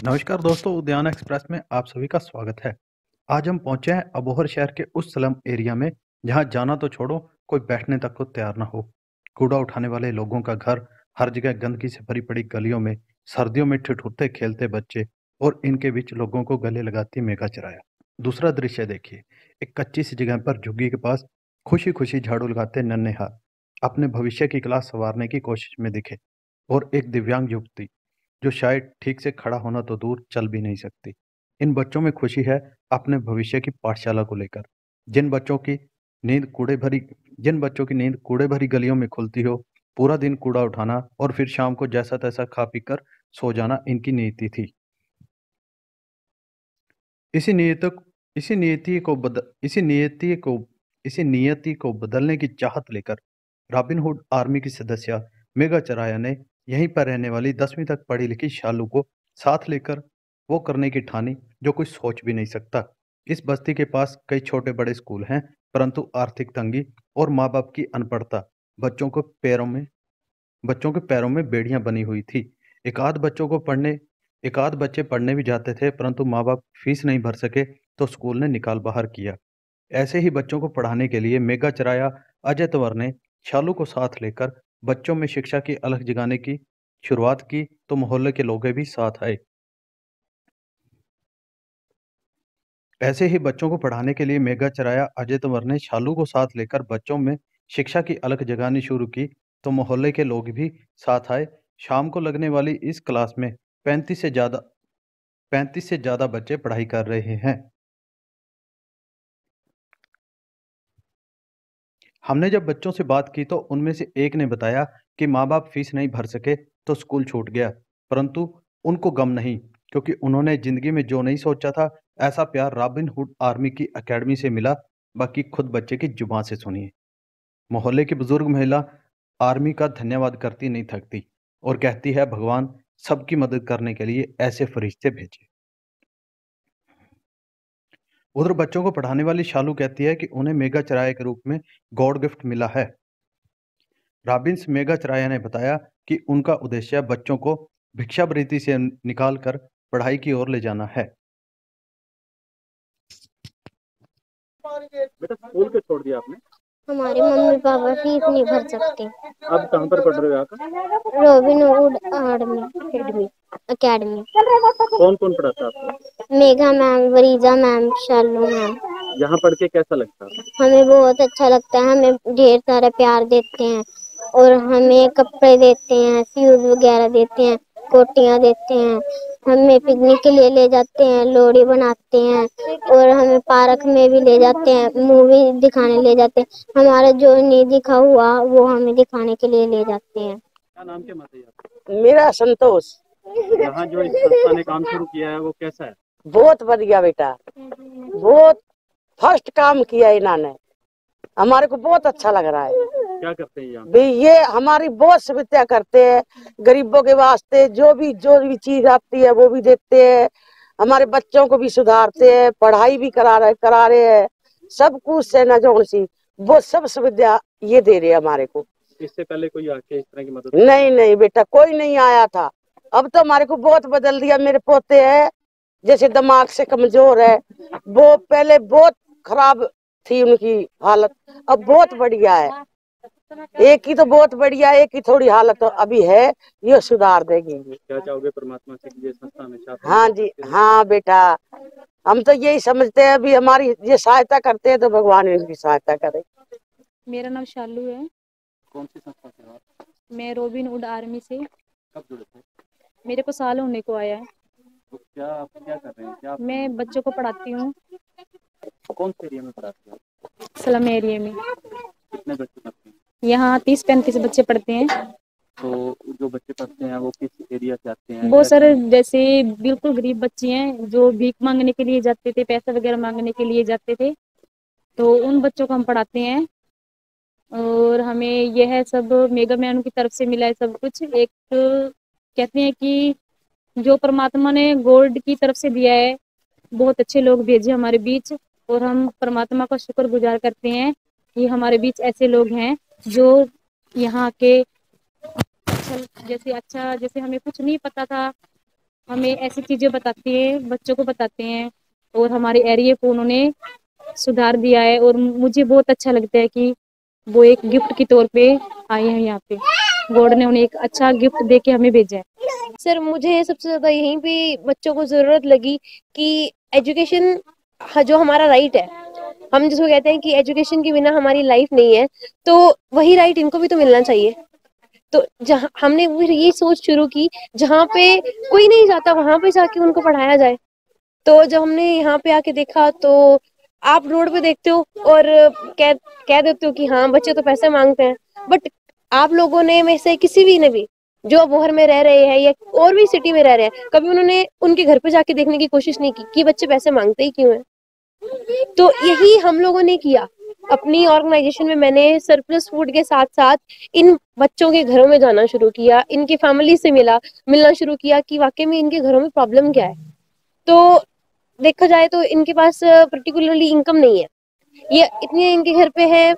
नमस्कार दोस्तों, उद्यान एक्सप्रेस में आप सभी का स्वागत है। आज हम पहुंचे हैं अबोहर शहर के उस स्लम एरिया में जहां जाना तो छोड़ो, कोई बैठने तक को तैयार ना हो। कूड़ा उठाने वाले लोगों का घर, हर जगह गंदगी से भरी पड़ी गलियों में, सर्दियों में ठिठुरते खेलते बच्चे और इनके बीच लोगों को गले लगाती मेघा चराया। दूसरा दृश्य देखिए, एक कच्ची सी जगह पर झुग्गी के पास खुशी खुशी झाड़ू लगाते नन्हे हाथ अपने भविष्य की क्लास संवारने की कोशिश में दिखे। और एक दिव्यांग युवती जो शायद ठीक से खड़ा होना तो दूर चल भी नहीं सकती। इन बच्चों में खुशी है अपने भविष्य की पाठशाला को लेकर। जिन बच्चों की नींद कूड़े भरी जिन बच्चों की नींद कूड़े भरी गलियों में खुलती हो, पूरा दिन कूड़ा उठाना और फिर शाम को जैसा तैसा खा पी कर सो जाना इनकी नीति थी। इसी नियत इसी नियति को बद इसी नियति को बदलने की चाहत लेकर रॉबिनहुड आर्मी की सदस्य मेगा चराया ने यहीं पर रहने वाली 10वीं तक पढ़ी लिखी शालू को साथ लेकर वो करने की ठानी जो कोई सोच भी नहीं सकता। इस बस्ती के पास कई छोटे बड़े स्कूल हैं, परंतु आर्थिक तंगी और माँ बाप की अनपढ़ता बच्चों को पैरों में बच्चों के पैरों में बेड़ियां बनी हुई थी। एकाध बच्चों को पढ़ने एकाध बच्चे पढ़ने भी जाते थे, परंतु माँ बाप फीस नहीं भर सके तो स्कूल ने निकाल बाहर किया। ऐसे ही बच्चों को पढ़ाने के लिए मेगा चराया अजय तंवर ने शालू को साथ लेकर बच्चों में शिक्षा की अलख जगाने की शुरुआत की, तो मोहल्ले के लोग भी साथ आए। ऐसे ही बच्चों को पढ़ाने के लिए मेगा चराया अजय तंवर ने शालू को साथ लेकर बच्चों में शिक्षा की अलख जगानी शुरू की, तो मोहल्ले के लोग भी साथ आए। शाम को लगने वाली इस क्लास में 35 से ज़्यादा 35 से ज़्यादा बच्चे पढ़ाई कर रहे हैं। हमने जब बच्चों से बात की तो उनमें से एक ने बताया कि माँ-बाप फीस नहीं भर सके तो स्कूल छूट गया, परंतु उनको गम नहीं, क्योंकि उन्होंने ज़िंदगी में जो नहीं सोचा था, ऐसा प्यार रॉबिन हुड आर्मी की एकेडमी से मिला। बाकी खुद बच्चे की जुबान से सुनिए। मोहल्ले की बुजुर्ग महिला आर्मी का धन्यवाद करती नहीं थकती और कहती है, भगवान सबकी मदद करने के लिए ऐसे फरिश्ते भेजे। उधर बच्चों को पढ़ाने वाली शालू कहती है कि उन्हें मेगा चराए के रूप में गॉड गिफ्ट मिला है। रॉबिन्स मेगाचराया ने बताया कि उनका उद्देश्य बच्चों को भिक्षावृत्ति से निकाल कर पढ़ाई की ओर ले जाना है। बेटा स्कूल क्यों छोड़ दिया आपने? हमारे मम्मी पापा फीस नहीं भर सकते। अब कहाँ पर पढ़ रहे हो आकर? Robin Hood army academy. कौन कौन पढ़ाता है आपको? Megha ma'am, Varija ma'am, Shalu ma'am. यहाँ पढ़ के कैसा लगता है? हमें बहुत अच्छा लगता है। हमें ढेर सारा प्यार देते हैं और हमें कपड़े देते हैं, शूज वगैरह देते हैं, कोटियाँ देते हैं। हमें पिकनिक के लिए ले जाते हैं, लोहड़ी बनाते हैं और हमें पार्क में भी ले जाते हैं, मूवी दिखाने ले जाते हैं। हमारा जो नहीं दिखा हुआ वो हमें दिखाने के लिए ले जाते हैं। क्या नाम क्या माता जी आपका? मेरा संतोष। यहाँ जो इस संस्था ने काम शुरू किया है वो कैसा है? बहुत बढ़िया बेटा, बहुत फर्स्ट काम किया इन्होंने, हमारे को बहुत अच्छा लग रहा है। क्या करते हैं यहाँ? भाई ये हमारी बहुत सुविधा करते हैं, गरीबों के वास्ते जो भी चीज आती है वो भी देते हैं, हमारे बच्चों को भी सुधारते हैं, पढ़ाई भी करा रहे हैं, सब कुछ से न जो सी वो सब सुविधा ये दे रहे हैं हमारे को। इससे पहले कोई आके इस तरह की मदद? नहीं नहीं बेटा, कोई नहीं आया था। अब तो हमारे को बहुत बदल दिया। मेरे पोते है जैसे दिमाग से कमजोर है, वो पहले बहुत खराब थी उनकी हालत, अब बहुत बढ़िया है। एक की तो बहुत बढ़िया, एक की थोड़ी हालत तो अभी है, ये सुधार देगी। क्या चाहोगे परमात्मा से कि ये संस्था हमेशा? हाँ जी, हाँ बेटा, हम तो यही समझते हैं अभी हमारी ये सहायता करते हैं तो भगवान इनकी सहायता करे। मेरा नाम शालू है। कौन सी संस्था से आप? मैं रॉबिनहुड आर्मी से। कब जुड़े थे? मेरे को साल होने को आया है। तो क्या आप क्या कर रहे हैं? क्या मैं बच्चों को पढ़ाती हूँ कौन से एरिया में पढ़ाते हैं? स्लम एरिया में। कितने बच्चे पढ़ते हैं? यहाँ 30-35 बच्चे पढ़ते हैं। तो जो बच्चे पढ़ते हैं वो किस एरिया से आते हैं? वो सर जैसे बिल्कुल गरीब बच्चे हैं जो भीख मांगने के लिए जाते थे, पैसा वगैरह मांगने के लिए जाते थे, तो उन बच्चों को हम पढ़ाते हैं। और हमें यह सब मेगा मैन की तरफ से मिला है सब कुछ। एक कहते हैं कि जो परमात्मा ने गॉड की तरफ से दिया है, बहुत अच्छे लोग भेजे हमारे बीच, और हम परमात्मा का शुक्रगुजार करते हैं कि हमारे बीच ऐसे लोग हैं जो यहाँ के जैसे अच्छा, जैसे हमें कुछ नहीं पता था हमें ऐसी चीजें बताते हैं, बच्चों को बताते हैं, और हमारे एरिया को उन्होंने सुधार दिया है। और मुझे बहुत अच्छा लगता है कि वो एक गिफ्ट के तौर पे आए हैं यहाँ पे, गॉड ने उन्हें एक अच्छा गिफ्ट दे के हमें भेजा है। सर मुझे सबसे ज्यादा यहीं पे बच्चों को जरूरत लगी कि एजुकेशन जो हमारा राइट है, हम जिसको कहते हैं कि एजुकेशन के बिना हमारी लाइफ नहीं है, तो वही राइट इनको भी तो मिलना चाहिए। तो जहाँ हमने फिर ये सोच शुरू की, जहाँ पे कोई नहीं जाता वहां पे जाके उनको पढ़ाया जाए। तो जब हमने यहाँ पे आके देखा, तो आप रोड पे देखते हो और कह देते हो कि हाँ बच्चे तो पैसे मांगते हैं, बट आप लोगों ने में से किसी भी ने भी जो अबोहर में रह रहे हैं या और भी सिटी में रह रहे हैं, कभी उन्होंने उनके घर पे जाके देखने की कोशिश नहीं की कि बच्चे पैसे मांगते ही क्यों हैं। तो यही हम लोगों ने किया अपनी ऑर्गेनाइजेशन में। मैंने सरप्लस फूड के साथ साथ इन बच्चों के घरों में जाना शुरू किया, इनकी फैमिली से मिलना शुरू किया कि वाकई में इनके घरों में प्रॉब्लम क्या है। तो देखा जाए तो इनके पास पर्टिकुलरली इनकम नहीं है, ये इतने इनके घर पे है,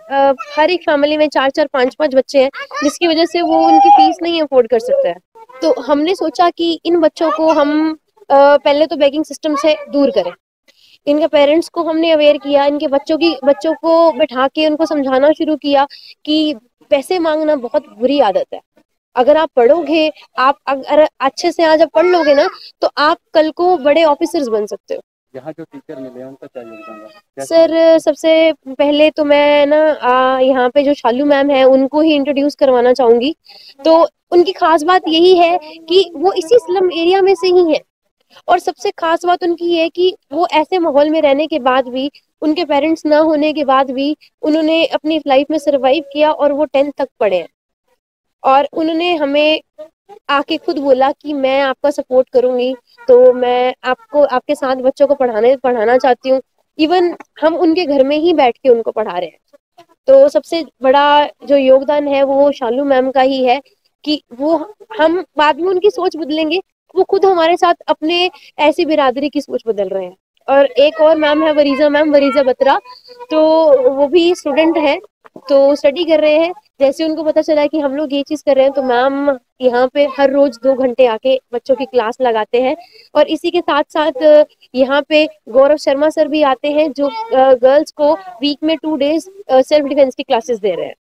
हर एक फैमिली में 4-4 5-5 बच्चे हैं, जिसकी वजह से वो उनकी फीस नहीं अफोर्ड कर सकता है। तो हमने सोचा कि इन बच्चों को हम पहले तो बेगिंग सिस्टम से दूर करें। इनके पेरेंट्स को हमने अवेयर किया, इनके बच्चों को बैठा के उनको समझाना शुरू किया कि पैसे मांगना बहुत बुरी आदत है। अगर आप पढ़ोगे, आप अगर अच्छे से आज आप पढ़ लोगे ना, तो आप कल को बड़े ऑफिसर्स बन सकते हो। यहाँ जो टीचर मिले हैं उनका क्या योगदान रहा? सर सबसे पहले तो मैं ना यहाँ पे जो शालू मैम है उनको ही इंट्रोड्यूस करवाना चाहूंगी। तो उनकी खास बात यही है कि वो इसी स्लम एरिया में से ही है, और सबसे खास बात उनकी ये है कि वो ऐसे माहौल में रहने के बाद भी, उनके पेरेंट्स ना होने के बाद भी, उन्होंने अपनी लाइफ में सरवाइव किया और वो 10th तक पढ़े हैं। और उन्होंने हमें आके खुद बोला कि मैं आपका सपोर्ट करूंगी, तो मैं आपको आपके साथ बच्चों को पढ़ाना चाहती हूँ। इवन हम उनके घर में ही बैठ के उनको पढ़ा रहे हैं। तो सबसे बड़ा जो योगदान है वो शालू मैम का ही है कि वो, हम बाद में उनकी सोच बदलेंगे, वो खुद हमारे साथ अपने ऐसी बिरादरी की सोच बदल रहे हैं। और एक और मैम है वरीजा बत्रा, तो वो भी स्टूडेंट है, तो स्टडी कर रहे हैं। जैसे उनको पता चला कि हम लोग ये चीज कर रहे हैं, तो मैम यहाँ पे हर रोज 2 घंटे आके बच्चों की क्लास लगाते हैं। और इसी के साथ साथ यहाँ पे गौरव शर्मा सर भी आते हैं, जो गर्ल्स को वीक में 2 डेज सेल्फ डिफेंस की क्लासेस दे रहे हैं।